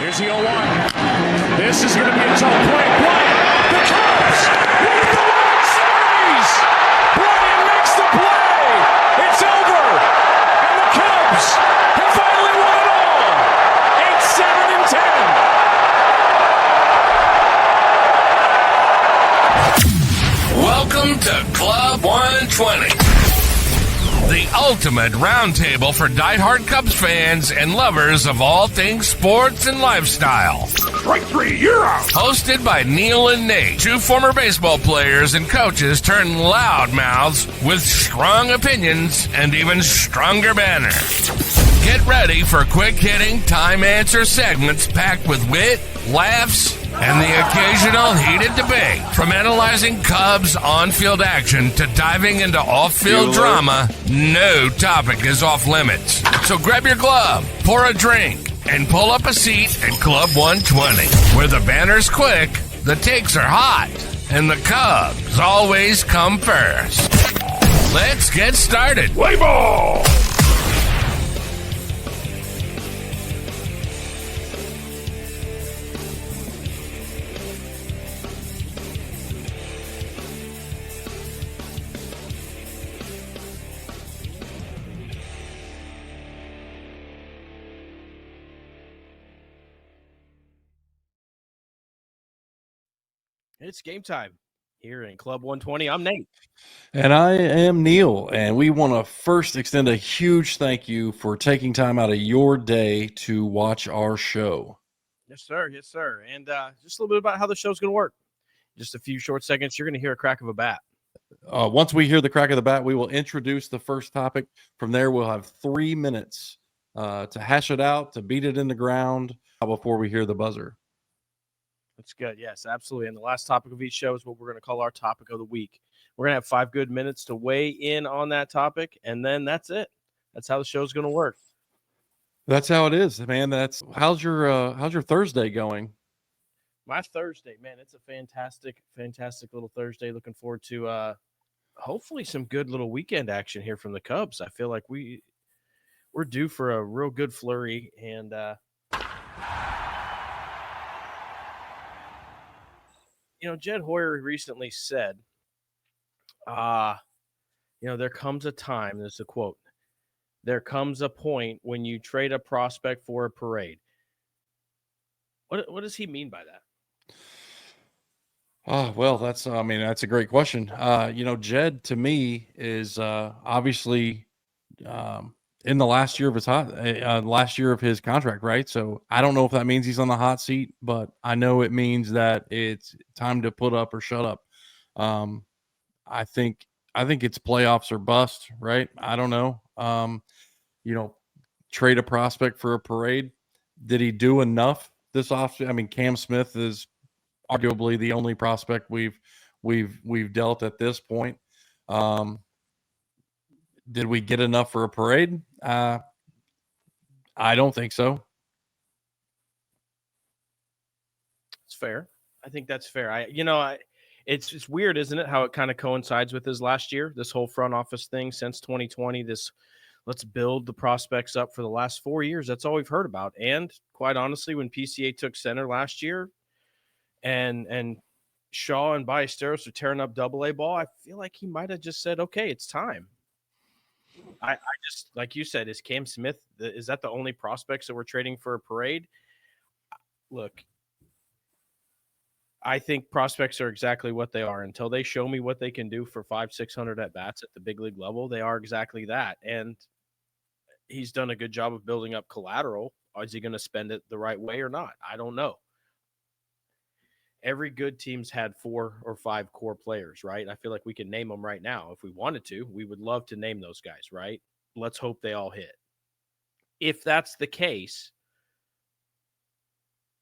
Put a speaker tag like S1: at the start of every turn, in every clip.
S1: Here's the 0-1. This is going to be a tough play. Bryant, the Cubs with the World Series. Bryant makes the play. It's over. And the Cubs have finally won it all. 8-7-10.
S2: Welcome to Club 120. The ultimate roundtable for diehard Cubs fans and lovers of all things sports and lifestyle.
S1: Strike three, you're out.
S2: Hosted by Neil and Nate, two former baseball players and coaches turned loudmouths with strong opinions and even stronger banner. Get ready for quick-hitting, time-answer segments packed with wit, laughs, and the occasional heated debate. From analyzing Cubs on-field action to diving into off-field drama, no topic is off limits. So grab your glove, pour a drink, and pull up a seat at Club 120, where the banner's quick, the takes are hot, and the Cubs always come first. Let's get started.
S1: Play ball.
S3: It's game time here in Club 120. I'm Nate.
S4: And I am Neil. And we want to first extend a huge thank you for taking time out of your day to watch our show.
S3: Yes, sir. Yes, sir. And just a little bit about how the show's going to work. Just a few short seconds, you're going to hear a crack of a bat.
S4: Once we hear the crack of the bat, we will introduce the first topic. From there, we'll have 3 minutes to hash it out, to beat it in the ground before we hear the buzzer.
S3: That's good. Yes, absolutely. And the last topic of each show is what we're going to call our topic of the week. We're going to have 5 good minutes to weigh in on that topic, and then that's it. That's how the show's going to work.
S4: That's how it is, man. How's your Thursday going?
S3: My Thursday, man, it's a fantastic little Thursday. Looking forward to hopefully some good little weekend action here from the Cubs. I feel like we're due for a real good flurry, and Jed Hoyer recently said, there comes a time, there's a quote, there comes a point when you trade a prospect for a parade. What does he mean by that?
S4: Oh, well, that's a great question. Jed to me is obviously in the last year of his contract, right? So I don't know if that means he's on the hot seat, but I know it means that it's time to put up or shut up. I think it's playoffs or bust, right? I don't know. Trade a prospect for a parade. Did he do enough this offseason? I mean, Cam Smith is arguably the only prospect we've dealt at this point. Did we get enough for a parade? I don't think so.
S3: It's fair. I think that's fair. It's weird, isn't it? How it kind of coincides with his last year, this whole front office thing since 2020, this let's build the prospects up for the last 4 years. That's all we've heard about. And quite honestly, when PCA took center last year and Shaw and Ballesteros were tearing up AA ball, I feel like he might have just said, okay, it's time. I just, like you said, is Cam Smith, is that the only prospects that we're trading for a parade? Look, I think prospects are exactly what they are. Until they show me what they can do for 500-600 at bats at the big league level, they are exactly that. And he's done a good job of building up collateral. Is he going to spend it the right way or not? I don't know. Every good team's had 4 or 5 core players, right? I feel like we can name them right now. If we wanted to, we would love to name those guys, right? Let's hope they all hit. If that's the case,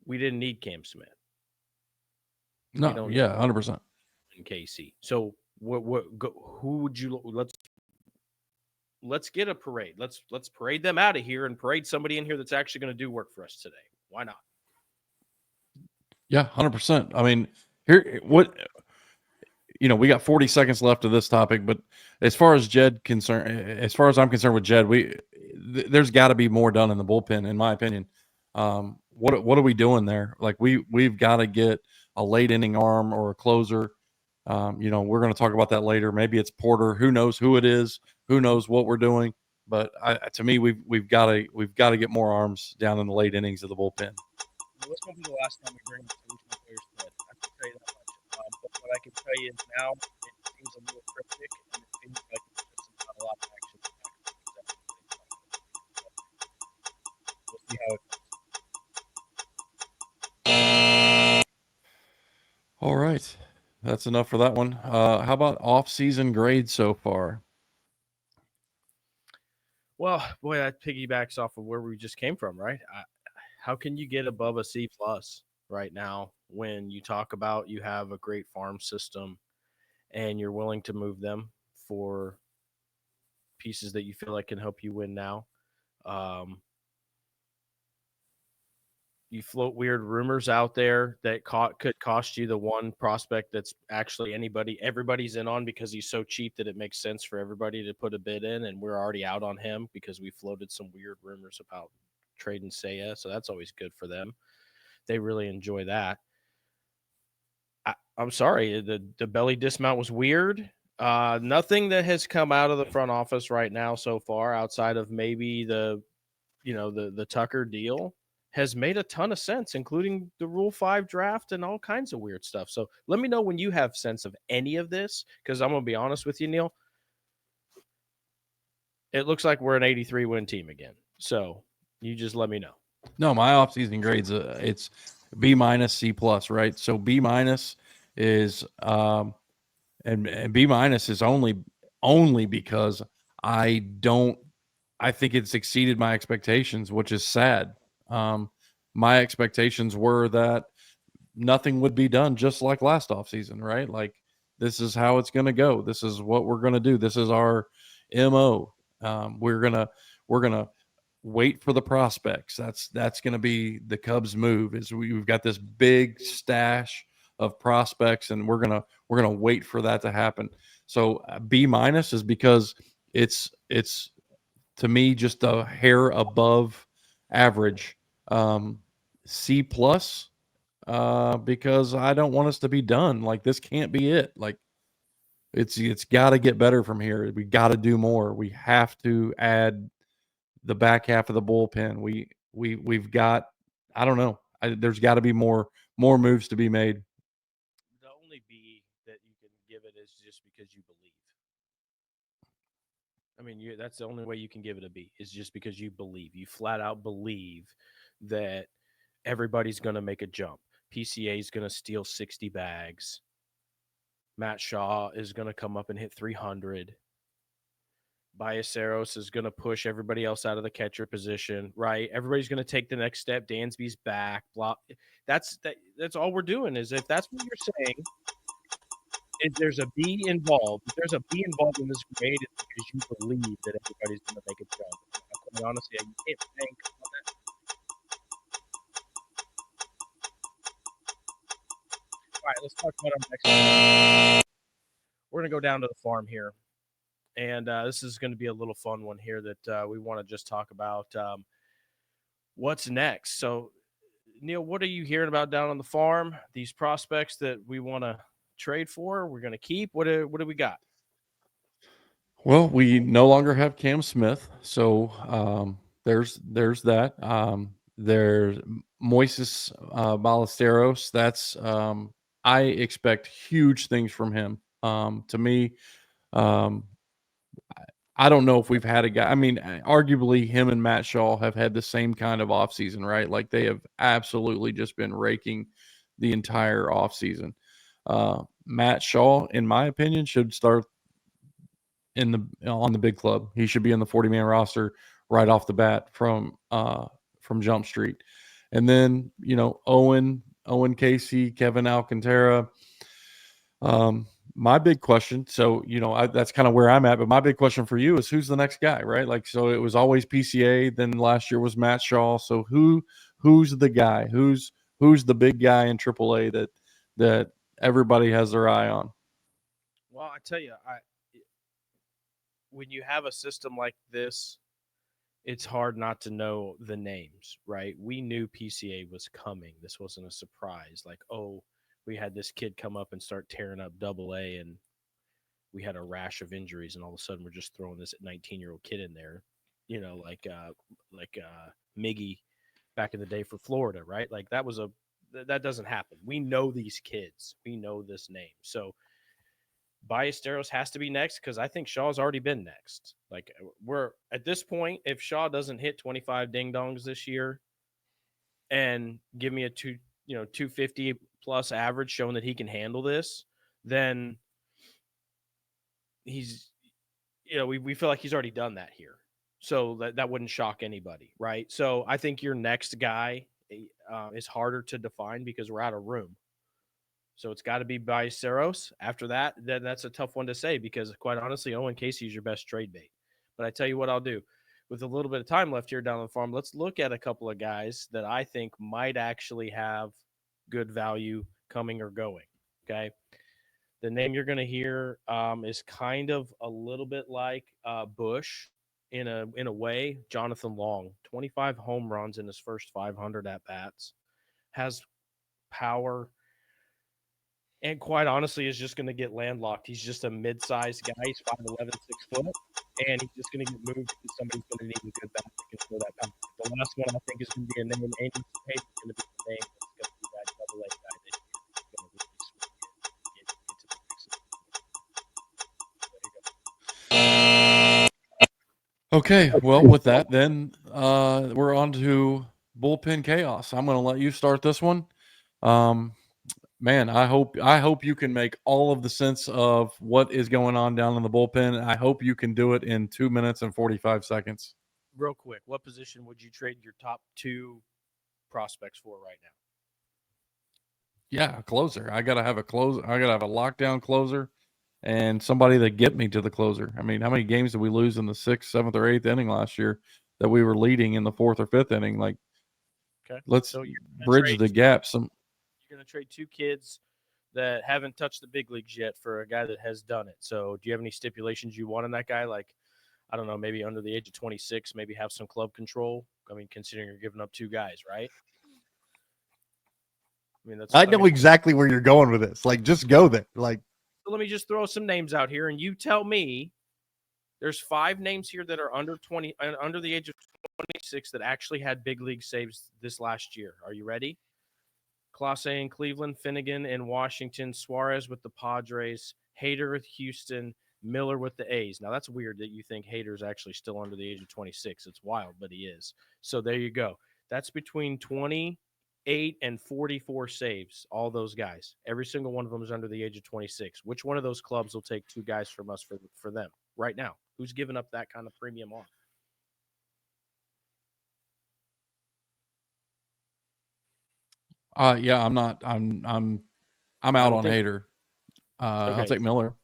S3: we didn't need Cam Smith.
S4: No, yeah, 100%.
S3: In KC. So who would you let's get a parade. Let's parade them out of here and parade somebody in here that's actually going to do work for us today. Why not?
S4: Yeah, 100%. I mean, we got 40 seconds left of this topic, but as far as I'm concerned with Jed, there's got to be more done in the bullpen, in my opinion. what are we doing there? Like we've got to get a late inning arm or a closer. We're going to talk about that later. Maybe it's Porter. Who knows who it is? Who knows what we're doing? But to me, we've got to get more arms down in the late innings of the bullpen.
S3: Well, this won't be the last time we bring up solution players split. I can tell you that much. But what I can tell you is now it seems a little cryptic, and it seems like it's just not a lot of action. We'll see how it goes.
S4: All right. That's enough for that one. How about off-season grades so far?
S3: Well, boy, that piggybacks off of where we just came from, right? How can you get above a C plus right now when you talk about you have a great farm system and you're willing to move them for pieces that you feel like can help you win now? You float weird rumors out there that could cost you the one prospect that's actually everybody's in on because he's so cheap that it makes sense for everybody to put a bid in, and we're already out on him because we floated some weird rumors about trading Seiya, so that's always good for them. They really enjoy that. I'm sorry, the belly dismount was weird. Nothing that has come out of the front office right now so far, outside of maybe the Tucker deal, has made a ton of sense, including the Rule 5 draft and all kinds of weird stuff. So let me know when you have sense of any of this, because I'm going to be honest with you, Neil. It looks like we're an 83 win team again. So you just let me know.
S4: No, my off-season grades, it's B minus, C plus, right? So B minus is and B minus is only because I think it's exceeded my expectations, which is sad. My expectations were that nothing would be done just like last offseason, right? Like this is how it's going to go. This is what we're going to do. This is our MO. We're gonna wait for the prospects. That's going to be the Cubs' move. Is we've got this big stash of prospects, and we're gonna wait for that to happen. So B minus is because it's to me just a hair above average. C plus because I don't want us to be done. Like this can't be it. Like it's got to get better from here. We got to do more. We have to add the back half of the bullpen. We've got, I don't know. There's got to be more moves to be made.
S3: The only B that you can give it is just because you believe. I mean, that's the only way you can give it a B, is just because you believe. You flat out believe that everybody's going to make a jump. PCA is going to steal 60 bags. Matt Shaw is going to come up and hit 300. Ballesteros is going to push everybody else out of the catcher position, right? Everybody's going to take the next step. Dansby's back. Blah. That's all we're doing. Is if that's what you're saying, if there's a B involved, if there's a B involved in this grade, it's because you believe that everybody's going to make a jump. Quite honestly, you can't bank on that. All right, let's talk about our next one. We're going to go down to the farm here. And this is going to be a little fun one here that we want to just talk about. What's next? So, Neil, what are you hearing about down on the farm? These prospects that we want to trade for, we're going to keep. What do we got?
S4: Well, we no longer have Cam Smith, so there's that. There's Moises Ballesteros. That's I expect huge things from him. To me, I don't know if we've had a guy. I mean, arguably, him and Matt Shaw have had the same kind of offseason, right? Like they have absolutely just been raking the entire offseason. Matt Shaw, in my opinion, should start on the big club. He should be in the 40-man roster right off the bat from Jump Street. And then, Owen Casey, Kevin Alcantara. My big question, so that's kind of where I'm at, but my big question for you is who's the next guy, right? Like, so it was always PCA, then last year was Matt Shaw. So who's the guy? Who's the big guy in AAA that everybody has their eye on?
S3: Well, I tell you, when you have a system like this, it's hard not to know the names, right? We knew PCA was coming. This wasn't a surprise. Like, oh, we had this kid come up and start tearing up double A, and we had a rash of injuries, and all of a sudden we're just throwing this 19-year-old kid in there, like Miggy back in the day for Florida, right? Like that doesn't happen. We know these kids. We know this name. So Ballesteros has to be next because I think Shaw's already been next. Like we're at this point, if Shaw doesn't hit 25 ding dongs this year and give me a 250 plus average showing that he can handle this, then he's we feel like he's already done that here. So that wouldn't shock anybody, right? So I think your next guy is harder to define because we're out of room. So it's got to be Ballesteros. After that, then that's a tough one to say because, quite honestly, Owen Casey is your best trade bait. But I tell you what I'll do. With a little bit of time left here down on the farm, let's look at a couple of guys that I think might actually have good value coming or going. Okay. The name you're going to hear is kind of a little bit like Bush in a way. Jonathan Long, 25 home runs in his first 500 at bats, has power, and quite honestly is just going to get landlocked. He's just a mid-sized guy. He's 5'11", 6 foot, and he's just going to get moved because somebody's going to need a good bat that can throw that power. The last one I think is going to be a name. Andy Page is going to be the name that's going to be that double A guy that is going to really swing it, get to the next level.
S4: Okay, well, with that, then we're on to Bullpen Chaos. I'm going to let you start this one. Man, I hope you can make all of the sense of what is going on down in the bullpen. I hope you can do it in 2 minutes and 45 seconds.
S3: Real quick, what position would you trade your top two prospects for right now?
S4: Yeah, a closer. I gotta have a closer. I gotta have a lockdown closer, and somebody that get me to the closer. I mean, how many games did we lose in the 6th, 7th, or 8th inning last year that we were leading in the 4th or 5th inning? Like,
S3: Okay,
S4: let's
S3: so
S4: bridge the gap.
S3: You're going to trade two kids that haven't touched the big leagues yet for a guy that has done it. So, do you have any stipulations you want in that guy? Like, I don't know, maybe under the age of 26, maybe have some club control. I mean, considering you're giving up two guys, right? I mean,
S5: I know exactly where you're going with this. Like, just go there. Like,
S3: so let me just throw some names out here, and you tell me. There's 5 names here that are under the age of 26 that actually had big league saves this last year. Are you ready? Clase in Cleveland, Finnegan in Washington, Suarez with the Padres, Hader with Houston, Miller with the A's. Now, that's weird that you think Hader's actually still under the age of 26. It's wild, but he is. So there you go. That's between 28 and 44 saves, all those guys. Every single one of them is under the age of 26. Which one of those clubs will take 2 guys from us for them right now? Who's giving up that kind of premium on?
S4: Yeah, I'm not. I'm out on Hader. I'll take Miller.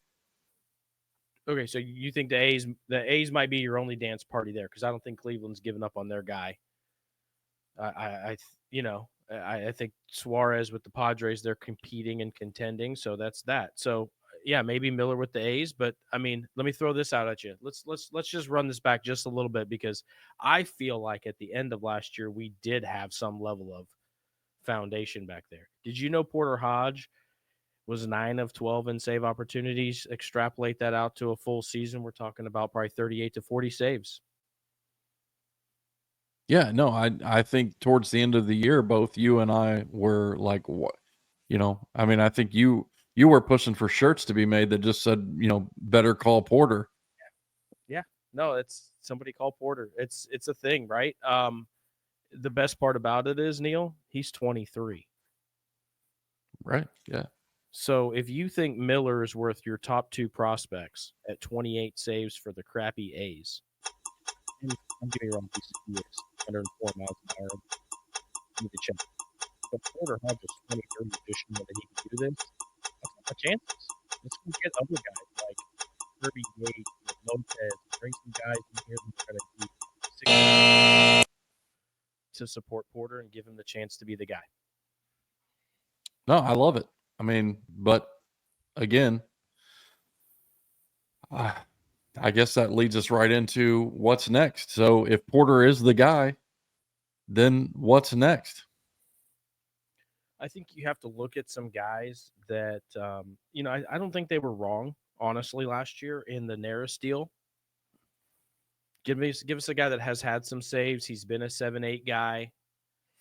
S3: Okay, so you think the A's might be your only dance party there because I don't think Cleveland's given up on their guy. I think Suarez with the Padres, they're competing and contending, so that's that. So yeah, maybe Miller with the A's, but I mean, let me throw this out at you. Let's just run this back just a little bit because I feel like at the end of last year we did have some level of foundation back there. Did you know Porter Hodge was 9 of 12 in save opportunities? Extrapolate that out to a full season, we're talking about probably 38 to 40 saves.
S4: Yeah, no, I think towards the end of the year, both you and I were like, what, I mean, I think you were pushing for shirts to be made that just said, better call Porter.
S3: Yeah, no, it's somebody call Porter. It's a thing, right? The best part about it is, Neil, he's 23.
S4: Right. Yeah.
S3: So if you think Miller is worth your top 2 prospects at 28 saves for the crappy A's, and don't get me wrong, he is 104 miles an hour. You need to check. But Porter Hodges 23 just showing that he can do this. That's not my chances. Let's go get other guys like Kirby Yates, Lopez, bring some guys in here that are going to do 6 to support Porter and give him the chance to be the guy.
S4: No, I love it. I mean, but again, I guess that leads us right into what's next. So if Porter is the guy, then what's next?
S3: I think you have to look at some guys that, I don't think they were wrong, honestly, last year in the Neris deal. Give us a guy that has had some saves. He's been a 7-8 guy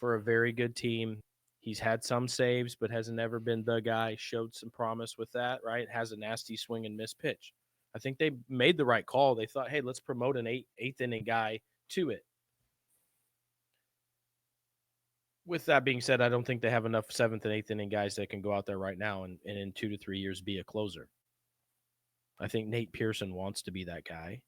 S3: for a very good team. He's had some saves, but hasn't ever been the guy. Showed some promise with that, right? Has a nasty swing and miss pitch. I think they made the right call. They thought, hey, let's promote an eighth inning guy to it. With that being said, I don't think they have enough seventh and eighth inning guys that can go out there right now and in 2 to 3 years be a closer. I think Nate Pearson wants to be that guy.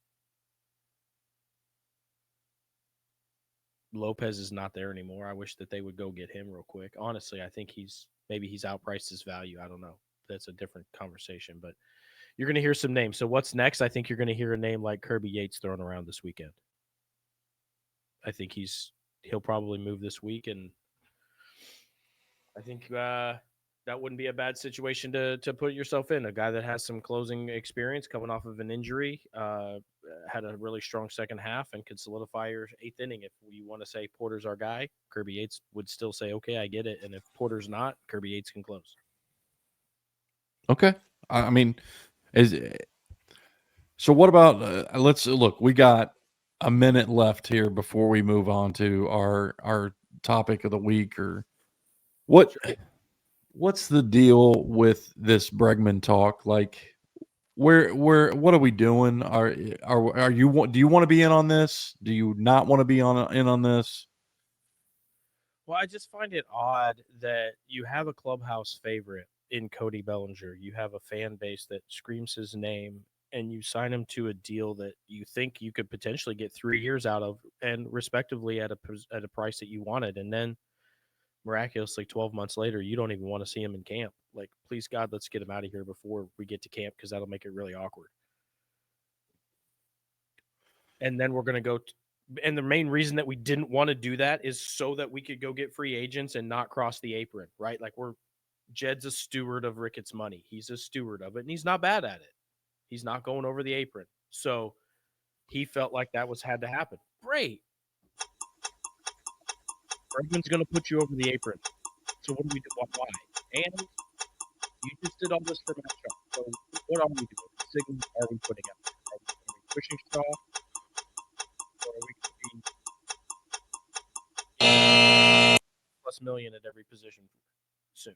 S3: Lopez is not there anymore. I wish that they would go get him real quick. Honestly, I think he's outpriced his value. I don't know. That's a different conversation, but you're going to hear some names. So what's next? I think you're going to hear a name like Kirby Yates thrown around this weekend. I think he'll probably move this week, and I think that wouldn't be a bad situation to put yourself in. A guy that has some closing experience coming off of an injury, had a really strong second half and could solidify your eighth inning. If you want to say Porter's our guy, Kirby Yates would still say, okay, I get it. And if Porter's not, Kirby Yates can close.
S4: Okay. I mean, so what about let's look, we got a minute left here before we move on to our topic of the week, or what's the deal with this Bregman talk? Like, what are we doing? Are you, do you want to be in on this? Do you not want to be in on this?
S3: Well, I just find it odd that you have a clubhouse favorite in Cody Bellinger. You have a fan base that screams his name, and you sign him to a deal that you think you could potentially get 3 years out of, and respectively at a price that you wanted, and then miraculously 12 months later, you don't even want to see him in camp. Like, please God, let's get him out of here before we get to camp, because that'll make it really awkward. And then we're going to go. And the main reason that we didn't want to do that is so that we could go get free agents and not cross the apron, right? Like, Jed's a steward of Ricketts' money. He's a steward of it, and he's not bad at it. He's not going over the apron. So he felt like that had to happen. Great. Bregman's going to put you over the apron. So what do we do? Why? And you just did all this for matchup. So what are we doing? What signals are we putting out? Are we pushing Shaw? Or are we going to be plus million at every position soon?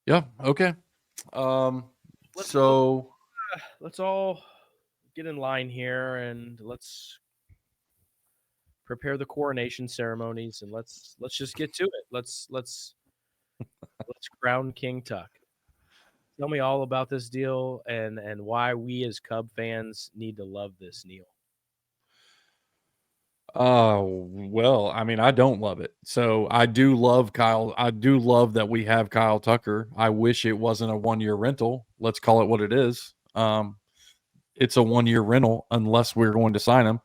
S4: Yeah. Okay.
S3: Let's all get in line here, and let's prepare the coronation ceremonies, and let's just get to it. Let's crown King Tuck. Tell me all about this deal and why we as Cub fans need to love this, Neil.
S4: Well, I mean, I don't love it. So I do love Kyle. I do love that we have Kyle Tucker. I wish it wasn't a 1-year rental. Let's call it what it is. It's a 1-year rental unless we're going to sign him.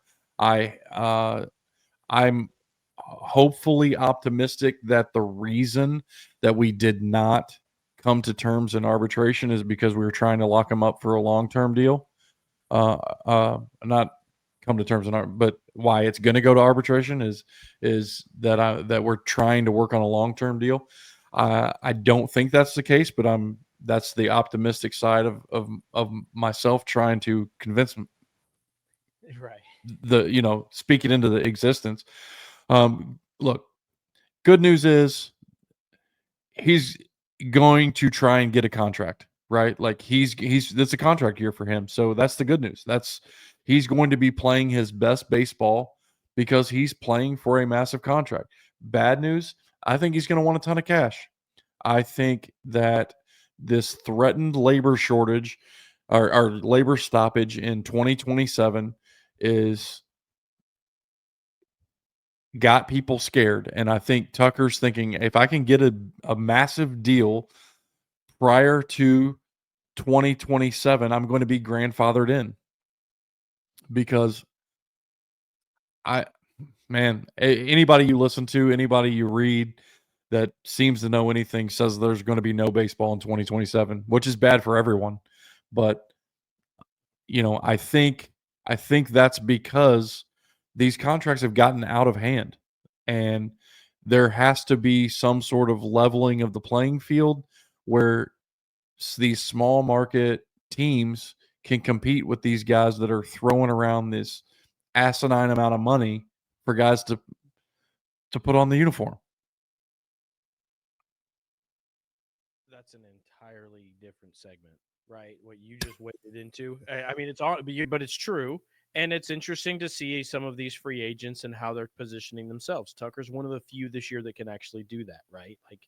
S4: I'm hopefully optimistic that the reason that we did not come to terms in arbitration is because we were trying to lock him up for a long-term deal. Not come to terms but why it's going to go to arbitration is that we're trying to work on a long-term deal. I don't think that's the case, but that's the optimistic side of myself trying to convince him.
S3: Right.
S4: Speak it into the existence. Look, good news is he's going to try and get a contract, right? Like that's a contract year for him. So that's the good news. He's going to be playing his best baseball because he's playing for a massive contract. Bad news, I think he's going to want a ton of cash. I think that this threatened labor shortage or labor stoppage in 2027 is got people scared. And I think Tucker's thinking, if I can get a massive deal prior to 2027, I'm going to be grandfathered in. Because anybody you listen to, anybody you read, that seems to know anything says there's going to be no baseball in 2027, which is bad for everyone. But I think that's because these contracts have gotten out of hand, and there has to be some sort of leveling of the playing field where these small market teams can compete with these guys that are throwing around this asinine amount of money for guys to put on the uniform.
S3: That's an entirely different segment, right? What you just waded into. I mean, it's all, but it's true. And it's interesting to see some of these free agents and how they're positioning themselves. Tucker's one of the few this year that can actually do that, right? Like,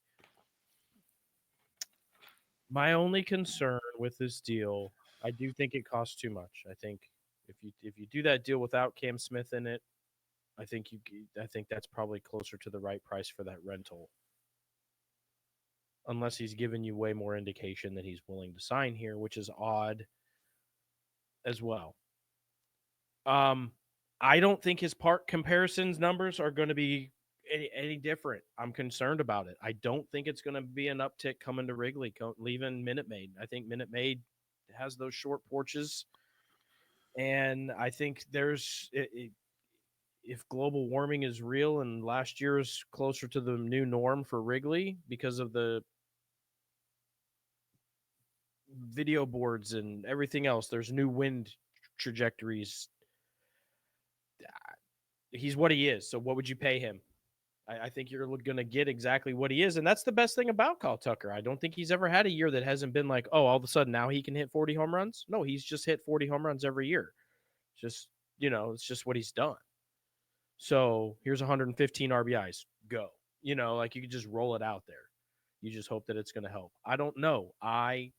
S3: my only concern with this deal, I do think it costs too much. I think if you do that deal without Cam Smith in it, I think that's probably closer to the right price for that rental. Unless he's given you way more indication that he's willing to sign here, which is odd as well. I don't think his park comparisons numbers are going to be any different. I'm concerned about it. I don't think it's going to be an uptick coming to Wrigley, leaving Minute Maid. I think Minute Maid has those short porches, and I think if global warming is real and last year is closer to the new norm for Wrigley because of the video boards and everything else, there's new wind trajectories. He's what he is. So what would you pay him? I think you're going to get exactly what he is. And that's the best thing about Kyle Tucker. I don't think he's ever had a year that hasn't been like, oh, all of a sudden now he can hit 40 home runs. No, he's just hit 40 home runs every year. Just, it's just what he's done. So here's 115 RBIs. Go. You could just roll it out there. You just hope that it's going to help. I don't know. I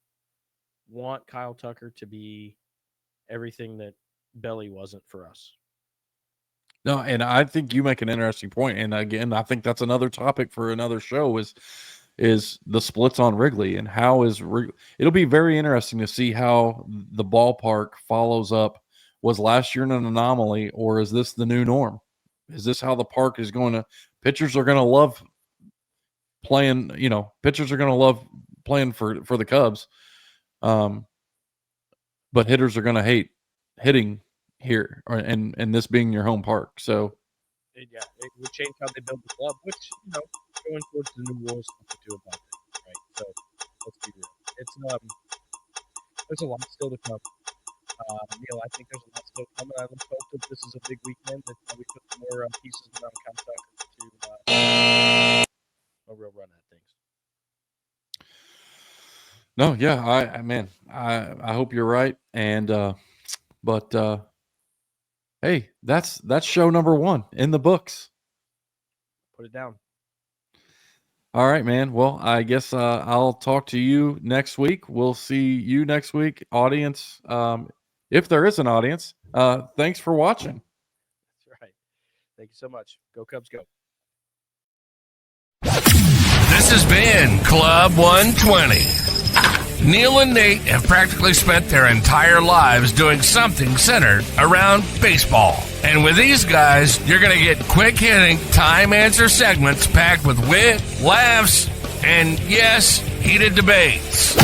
S3: want Kyle Tucker to be everything that Belly wasn't for us.
S4: No, and I think you make an interesting point. And again, I think that's another topic for another show is the splits on Wrigley and how it'll be very interesting to see how the ballpark follows up. Was last year an anomaly, or is this the new norm? Is this how the park is going to? Pitchers are going to love playing. Pitchers are going to love playing for the Cubs, but hitters are going to hate hitting here, and this being your home park. So
S3: it would change how they build the club, which going towards the new rules to do about it, right? So let's be real. It's there's a lot still to come. Neil, I think there's a lot still coming. I let's hope that this is a big weekend, that we put some more pieces around Kyle Tucker to a real run at things.
S4: No, yeah, I hope you're right, and but hey, that's show number 1 in the books.
S3: Put it down.
S4: All right, man. Well, I guess I'll talk to you next week. We'll see you next week, audience. If there is an audience, thanks for watching.
S3: That's right. Thank you so much. Go Cubs, go.
S2: This has been Club 120. Neil and Nate have practically spent their entire lives doing something centered around baseball. And with these guys, you're going to get quick-hitting, time-answer segments packed with wit, laughs, and, yes, heated debates.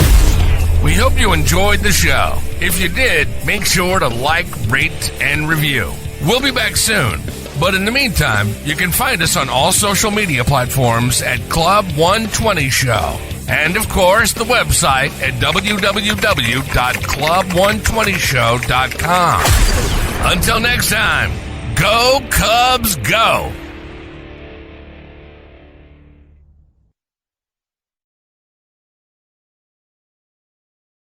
S2: We hope you enjoyed the show. If you did, make sure to like, rate, and review. We'll be back soon. But in the meantime, you can find us on all social media platforms at Club 120 Show. And, of course, the website at www.club120show.com. Until next time, go Cubs, go!